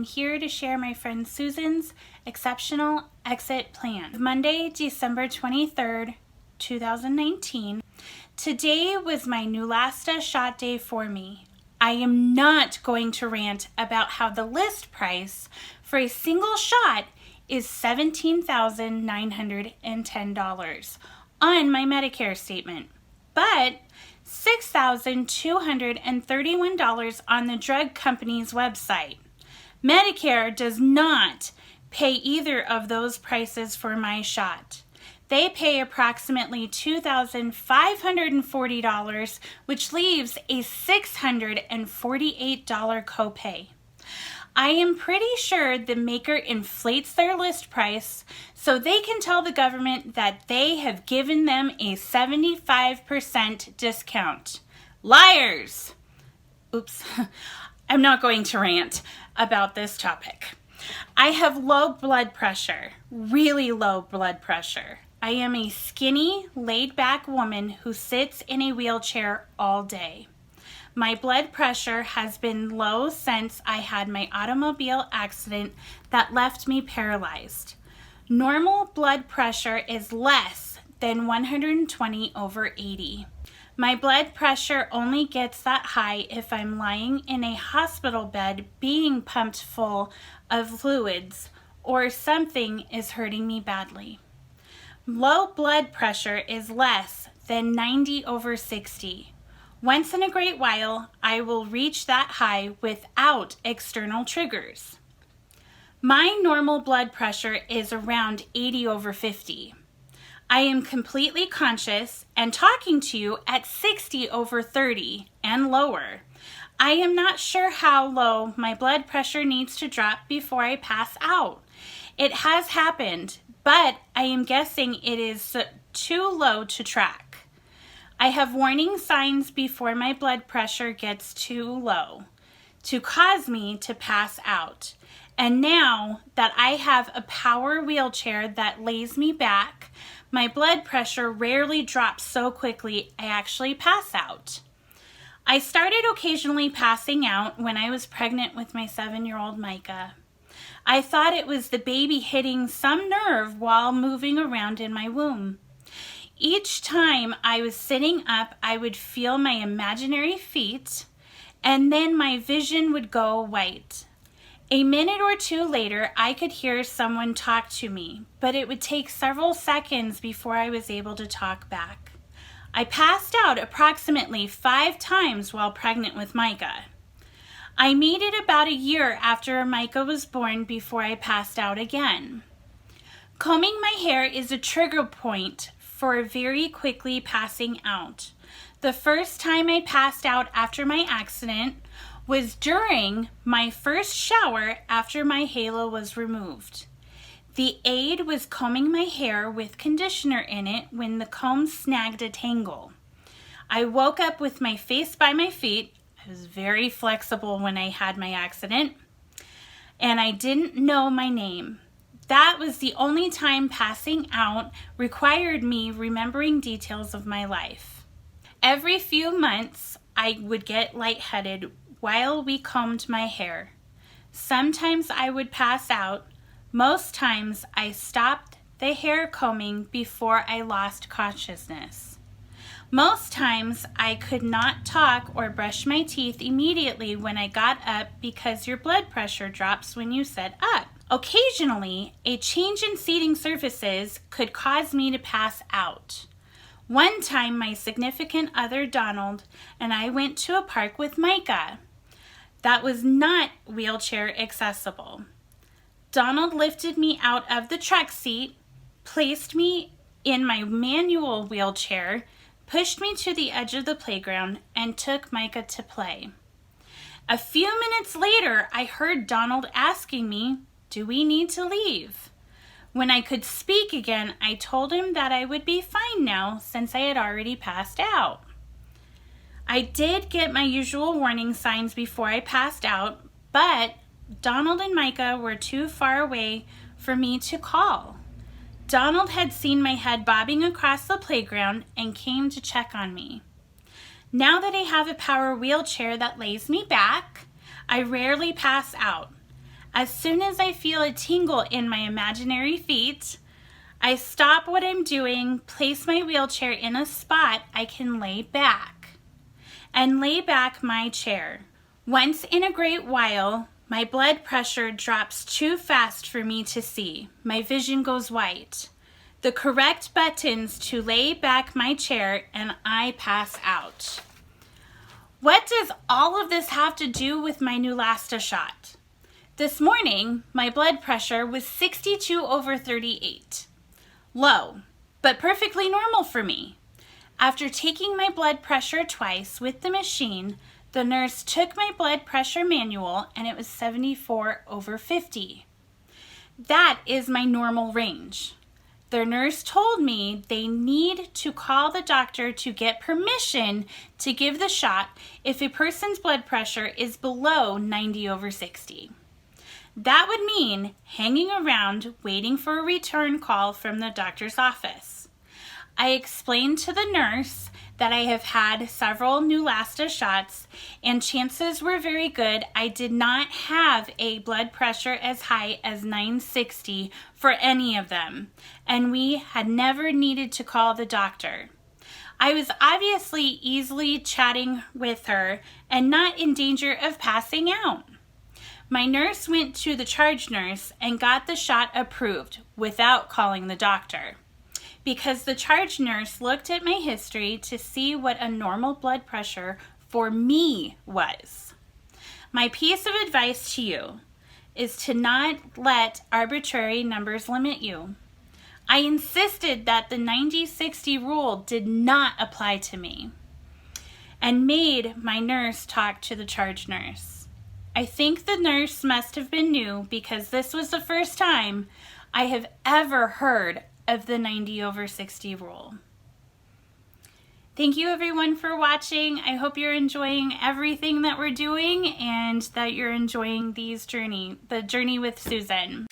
here to share my friend Susan's exceptional exit plan. Monday, December 23rd, 2019. Today was my Neulasta shot day for me. I am not going to rant about how the list price for a single shot is $17,910 on my Medicare statement, but $6,231 on the drug company's website. Medicare does not pay either of those prices for my shot. They pay approximately $2,540, which leaves a $648 copay. I am pretty sure the maker inflates their list price so they can tell the government that they have given them a 75% discount. Liars! Oops, I'm not going to rant about this topic. I have low blood pressure, really low blood pressure. I am a skinny, laid-back woman who sits in a wheelchair all day. My blood pressure has been low since I had my automobile accident that left me paralyzed. Normal blood pressure is less than 120/80. My blood pressure only gets that high if I'm lying in a hospital bed being pumped full of fluids or something is hurting me badly. Low blood pressure is less than 90/60. Once in a great while, I will reach that high without external triggers. My normal blood pressure is around 80/50. I am completely conscious and talking to you at 60/30 and lower. I am not sure how low my blood pressure needs to drop before I pass out. It has happened, but I am guessing it is too low to track. I have warning signs before my blood pressure gets too low to cause me to pass out. And now that I have a power wheelchair that lays me back, my blood pressure rarely drops so quickly I actually pass out. I started occasionally passing out when I was pregnant with my 7-year-old Micah. I thought it was the baby hitting some nerve while moving around in my womb. Each time I was sitting up, I would feel my imaginary feet, and then my vision would go white. A minute or two later, I could hear someone talk to me, but it would take several seconds before I was able to talk back. I passed out approximately 5 times while pregnant with Micah. I made it about a year after Micah was born before I passed out again. Combing my hair is a trigger point for very quickly passing out. The first time I passed out after my accident was during my first shower after my halo was removed. The aide was combing my hair with conditioner in it when the comb snagged a tangle. I woke up with my face by my feet. I was very flexible when I had my accident, and I didn't know my name. That was the only time passing out required me remembering details of my life. Every few months, I would get lightheaded while we combed my hair. Sometimes I would pass out. Most times I stopped the hair combing before I lost consciousness. Most times I could not talk or brush my teeth immediately when I got up because your blood pressure drops when you sit up. Occasionally, a change in seating surfaces could cause me to pass out. One time, my significant other, Donald, and I went to a park with Micah that was not wheelchair accessible. Donald lifted me out of the truck seat, placed me in my manual wheelchair, pushed me to the edge of the playground, and took Micah to play. A few minutes later, I heard Donald asking me, "Do we need to leave?" When I could speak again, I told him that I would be fine now since I had already passed out. I did get my usual warning signs before I passed out, but Donald and Micah were too far away for me to call. Donald had seen my head bobbing across the playground and came to check on me. Now that I have a power wheelchair that lays me back, I rarely pass out. As soon as I feel a tingle in my imaginary feet, I stop what I'm doing, place my wheelchair in a spot I can lay back, and lay back my chair. Once in a great while, my blood pressure drops too fast for me to see. My vision goes white. The correct buttons to lay back my chair, and I pass out. What does all of this have to do with my Neulasta shot? This morning, my blood pressure was 62/38. Low, but perfectly normal for me. After taking my blood pressure twice with the machine, the nurse took my blood pressure manual and it was 74/50. That is my normal range. The nurse told me they need to call the doctor to get permission to give the shot if a person's blood pressure is below 90/60. That would mean hanging around waiting for a return call from the doctor's office. I explained to the nurse that I have had several Neulasta shots and chances were very good I did not have a blood pressure as high as 960 for any of them, and we had never needed to call the doctor. I was obviously easily chatting with her and not in danger of passing out. My nurse went to the charge nurse and got the shot approved without calling the doctor, because the charge nurse looked at my history to see what a normal blood pressure for me was. My piece of advice to you is to not let arbitrary numbers limit you. I insisted that the 90-60 rule did not apply to me and made my nurse talk to the charge nurse. I think the nurse must have been new because this was the first time I have ever heard of the 90/60 rule. Thank you everyone for watching. I hope you're enjoying everything that we're doing and that you're enjoying the journey with Susan.